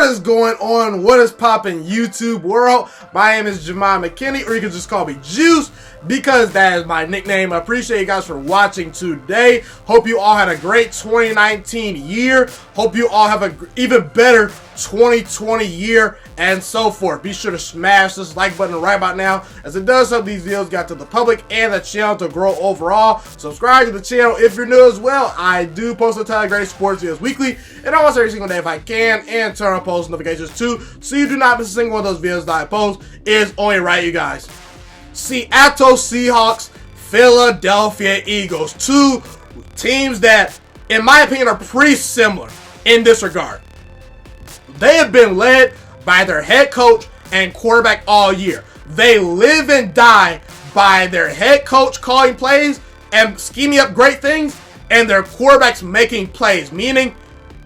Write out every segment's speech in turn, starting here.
is going on? What is poppin' YouTube world? My name is Ghiman Mckinney, or you can just call me Juice, because that is my nickname. I appreciate you guys for watching today. Hope you all had a great 2019 year. Hope you all have an even better 2020 year, and so forth. Be sure to smash this like button right about now, as it does help these videos get to the public and the channel to grow overall. Subscribe to the channel if you're new as well. I do post a ton of great sports videos weekly, and almost every single day if I can, and turn on post notifications too, so you do not miss a single one of those videos that I post. Is only right, you guys. Seattle Seahawks, Philadelphia Eagles. Two teams that, in my opinion, are pretty similar in this regard. They have been led by their head coach and quarterback all year. They live and die by their head coach calling plays and scheming up great things, and their quarterbacks making plays. Meaning,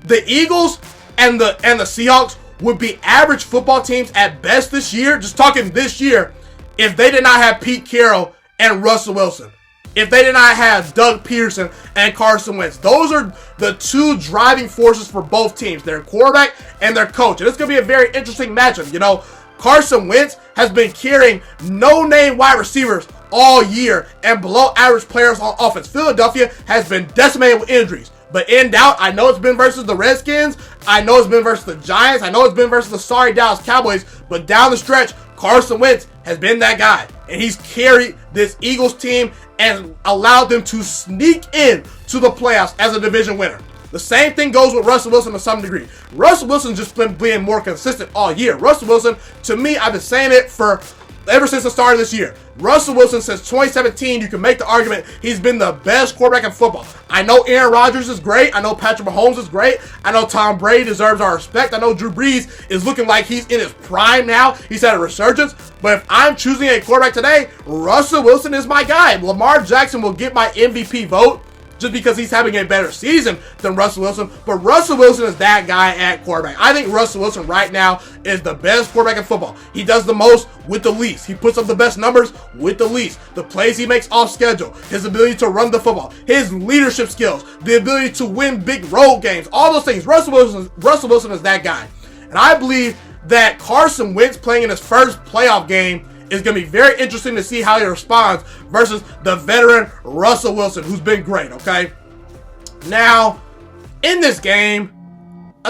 the Eagles and the Seahawks would be average football teams at best this year. Just talking this year, if they did not have Pete Carroll and Russell Wilson. If they did not have Doug Peterson and Carson Wentz. Those are the two driving forces for both teams, their quarterback and their coach. And it's going to be a very interesting matchup. You know, Carson Wentz has been carrying no-name wide receivers all year and below-average players on offense. Philadelphia has been decimated with injuries. But in doubt, I know it's been versus the Redskins. I know it's been versus the Giants. I know it's been versus the sorry Dallas Cowboys. But down the stretch, Carson Wentz has been that guy. And he's carried this Eagles team and allowed them to sneak in to the playoffs as a division winner. The same thing goes with Russell Wilson to some degree. Russell Wilson's just been being more consistent all year. Russell Wilson, to me, I've been saying it ever since the start of this year. Russell Wilson, since 2017, you can make the argument he's been the best quarterback in football. I know Aaron Rodgers is great. I know Patrick Mahomes is great. I know Tom Brady deserves our respect. I know Drew Brees is looking like he's in his prime now. He's had a resurgence. But if I'm choosing a quarterback today, Russell Wilson is my guy. Lamar Jackson will get my MVP vote just because he's having a better season than Russell Wilson. But Russell Wilson is that guy at quarterback. I think Russell Wilson right now is the best quarterback in football. He does the most with the least. He puts up the best numbers with the least. The plays he makes off schedule, his ability to run the football, his leadership skills, the ability to win big road games, all those things. Russell Wilson is that guy. And I believe that Carson Wentz playing in his first playoff game is going to be very interesting to see how he responds versus the veteran Russell Wilson, who's been great, okay? Now, in this game,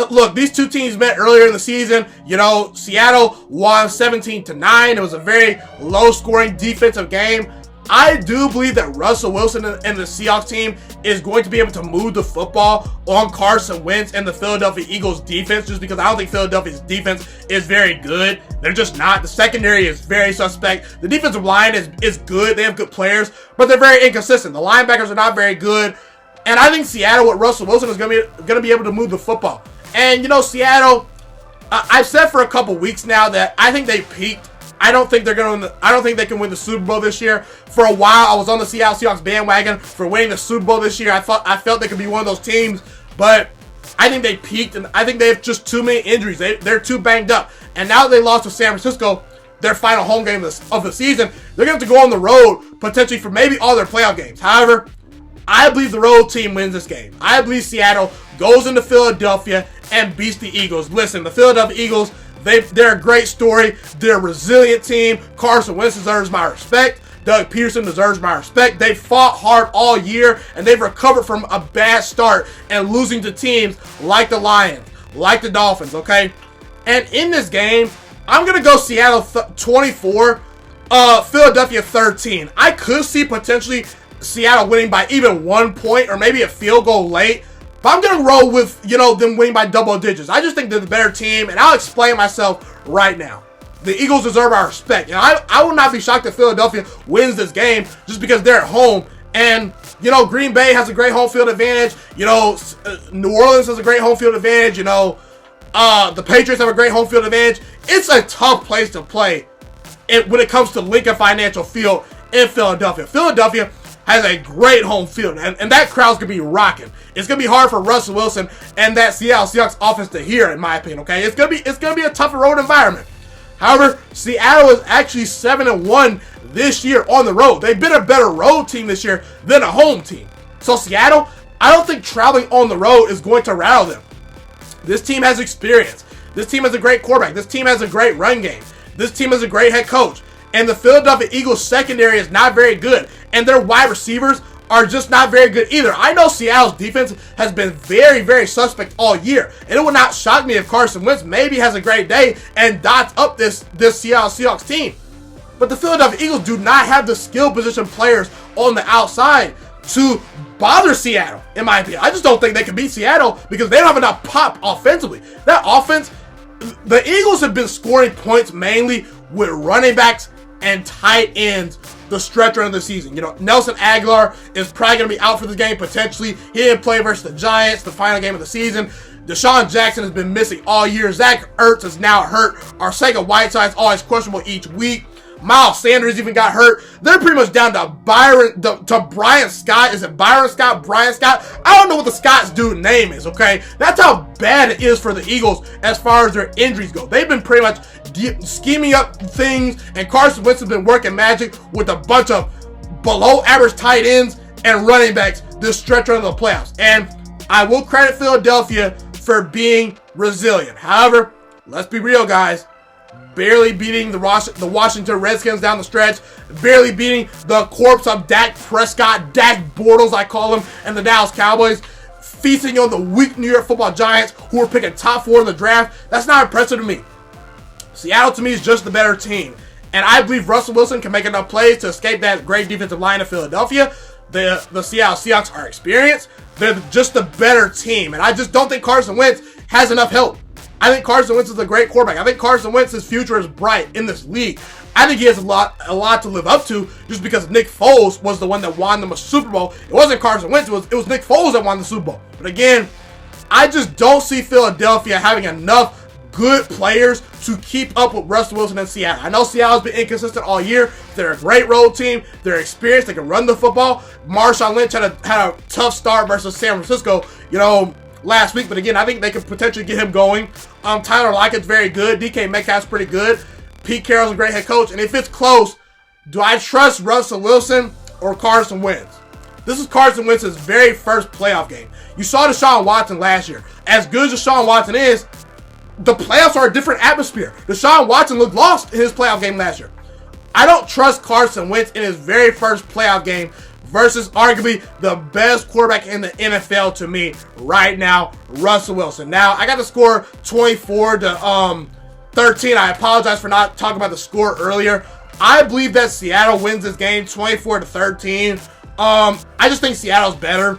look, these two teams met earlier in the season. You know, Seattle won 17-9. It was a very low-scoring defensive game. I do believe that Russell Wilson and the Seahawks team is going to be able to move the football on Carson Wentz and the Philadelphia Eagles defense, just because I don't think Philadelphia's defense is very good. They're just not. The secondary is very suspect. The defensive line is good. They have good players, but they're very inconsistent. The linebackers are not very good. And I think Seattle with Russell Wilson is going to be able to move the football. And, you know, Seattle, I've said for a couple weeks now that I think they peaked. I don't think they can win the Super Bowl this year. For a while, I was on the Seattle Seahawks bandwagon for winning the Super Bowl this year. I felt they could be one of those teams, but I think they peaked, and I think they have just too many injuries. They're too banged up. And now that they lost to San Francisco, their final home game of the season, they're going to have to go on the road potentially for maybe all their playoff games. However, I believe the road team wins this game. I believe Seattle goes into Philadelphia and beats the Eagles. Listen, the Philadelphia Eagles, they're a great story. They're a resilient team. Carson Wentz deserves my respect. Doug Peterson deserves my respect. They fought hard all year, and they've recovered from a bad start and losing to teams like the Lions, like the Dolphins, okay? And in this game, I'm going to go Seattle 24, Philadelphia 13. I could see potentially Seattle winning by even 1 point or maybe a field goal late. But I'm going to roll with, you know, them winning by double digits. I just think they're the better team, and I'll explain myself right now. The Eagles deserve our respect. And I will not be shocked if Philadelphia wins this game just because they're at home. And, you know, Green Bay has a great home field advantage. You know, New Orleans has a great home field advantage. You know, the Patriots have a great home field advantage. It's a tough place to play when it comes to Lincoln Financial Field in Philadelphia. Philadelphia has a great home field, and that crowd's going to be rocking. It's going to be hard for Russell Wilson and that Seattle Seahawks offense to hear, in my opinion, okay? It's going to be a tougher road environment. However, Seattle is actually 7-1 this year on the road. They've been a better road team this year than a home team. So Seattle, I don't think traveling on the road is going to rattle them. This team has experience. This team has a great quarterback. This team has a great run game. This team has a great head coach. And the Philadelphia Eagles secondary is not very good. And their wide receivers are just not very good either. I know Seattle's defense has been very, very suspect all year. And it would not shock me if Carson Wentz maybe has a great day and dots up this Seattle Seahawks team. But the Philadelphia Eagles do not have the skill position players on the outside to bother Seattle, in my opinion. I just don't think they can beat Seattle because they don't have enough pop offensively. That offense, the Eagles have been scoring points mainly with running backs and tight ends the stretch run of the season. You know, Nelson Aguilar is probably going to be out for the game potentially. He didn't play versus the Giants, the final game of the season. Deshaun Jackson has been missing all year. Zach Ertz is now hurt. Arcega-Whiteside's always questionable each week. Miles Sanders even got hurt. They're pretty much down to Brian Scott. Is it Byron Scott? Brian Scott? I don't know what the Scott's dude's name is, okay? That's how bad it is for the Eagles as far as their injuries go. They've been pretty much scheming up things, and Carson Wentz has been working magic with a bunch of below-average tight ends and running backs this stretch run of the playoffs. And I will credit Philadelphia for being resilient. However, let's be real, guys. Barely beating the Washington Redskins down the stretch. Barely beating the corpse of Dak Prescott, Dak Bortles, I call him, and the Dallas Cowboys. Feasting on the weak New York Football Giants, who were picking top 4 in the draft. That's not impressive to me. Seattle, to me, is just the better team. And I believe Russell Wilson can make enough plays to escape that great defensive line of Philadelphia. The Seattle Seahawks are experienced. They're just the better team. And I just don't think Carson Wentz has enough help. I think Carson Wentz is a great quarterback. I think Carson Wentz's future is bright in this league. I think he has a lot to live up to just because Nick Foles was the one that won them a Super Bowl. It wasn't Carson Wentz. It was Nick Foles that won the Super Bowl. But again, I just don't see Philadelphia having enough good players to keep up with Russell Wilson and Seattle. I know Seattle's been inconsistent all year. They're a great road team. They're experienced. They can run the football. Marshawn Lynch had a tough start versus San Francisco, last week. But again, I think they could potentially get him going. Tyler Lockett's very good. DK Metcalf's pretty good. Pete Carroll's a great head coach. And if it's close, do I trust Russell Wilson or Carson Wentz? This is Carson Wentz's very first playoff game. You saw Deshaun Watson last year. As good as Deshaun Watson is, the playoffs are a different atmosphere. Deshaun Watson looked lost in his playoff game last year. I don't trust Carson Wentz in his very first playoff game versus arguably the best quarterback in the NFL to me right now, Russell Wilson. Now, I got the score 24-13. I apologize for not talking about the score earlier. I believe that Seattle wins this game 24-13. I just think Seattle's better.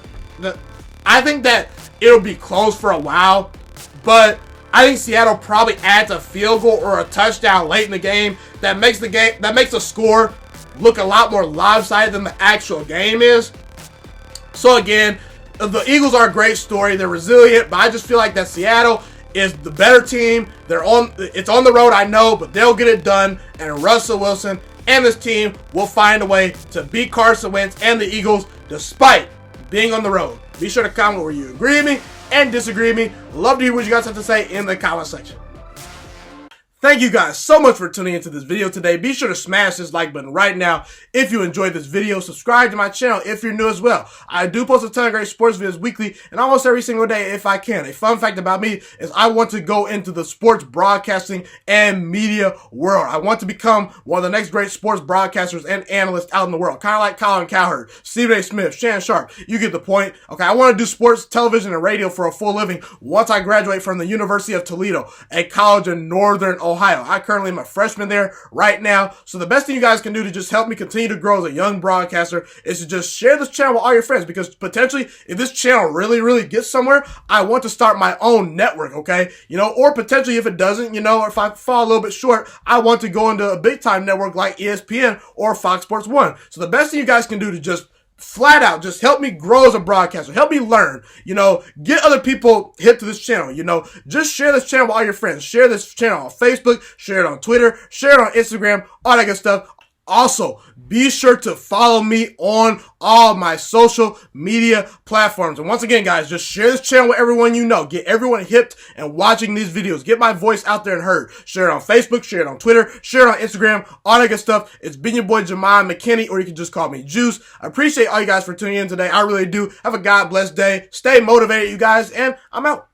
I think that it'll be close for a while, but I think Seattle probably adds a field goal or a touchdown late in the game that makes the score look a lot more lopsided than the actual game is. So again, the Eagles are a great story. They're resilient, but I just feel like that Seattle is the better team. It's on the road, I know, but they'll get it done. And Russell Wilson and this team will find a way to beat Carson Wentz and the Eagles despite being on the road. Be sure to comment where you agree with me and disagree with me. Love to hear what you guys have to say in the comment section. Thank you guys so much for tuning into this video today. Be sure to smash this like button right now if you enjoyed this video. Subscribe to my channel if you're new as well. I do post a ton of great sports videos weekly and almost every single day if I can. A fun fact about me is I want to go into the sports broadcasting and media world. I want to become one of the next great sports broadcasters and analysts out in the world. Kind of like Colin Cowherd, Stephen A. Smith, Shannon Sharp. You get the point. Okay, I want to do sports, television, and radio for a full living once I graduate from the University of Toledo, a college in Northern Ohio. I currently am a freshman there right now. So the best thing you guys can do to just help me continue to grow as a young broadcaster is to just share this channel with all your friends, because potentially if this channel really gets somewhere, I want to start my own network, okay? Or potentially if it doesn't, or if I fall a little bit short, I want to go into a big time network like ESPN or Fox Sports 1. So the best thing you guys can do to just flat out just help me grow as a broadcaster, help me learn, get other people hip to this channel, just share this channel with all your friends, share this channel on Facebook, share it on Twitter, share it on Instagram, all that good stuff. Also, be sure to follow me on all my social media platforms. And once again, guys, just share this channel with everyone you know. Get everyone hipped and watching these videos. Get my voice out there and heard. Share it on Facebook, share it on Twitter, share it on Instagram, all that good stuff. It's been your boy, Ghiman Mckinney, or you can just call me Juice. I appreciate all you guys for tuning in today. I really do. Have a God blessed day. Stay motivated, you guys, and I'm out.